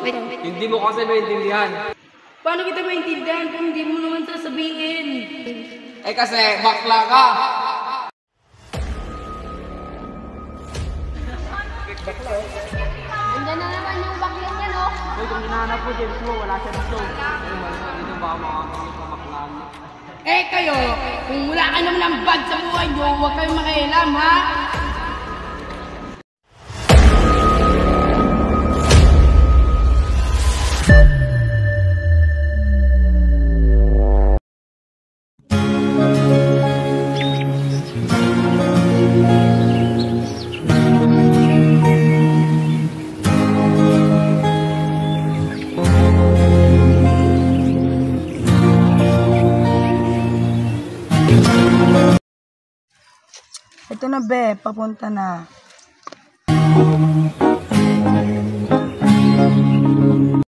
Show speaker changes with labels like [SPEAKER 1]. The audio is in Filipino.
[SPEAKER 1] Wait.
[SPEAKER 2] Hindi mo kasi maintindihan.
[SPEAKER 1] Paano kita maintindihan kung hindi mo naman sasabihin?
[SPEAKER 2] Eh kasi bakla ka.
[SPEAKER 3] Andyan na naman yung baklang yan, oh.
[SPEAKER 2] Uy, kung hinahanap mo, James mo, wala siya dito. Ay, wala dito ba makakita yung baklaan?
[SPEAKER 1] Eh kayo, kung wala ka naman ng bad sa buhay nyo, huwag kayong makialam, ha?
[SPEAKER 4] Ito na be, papunta na.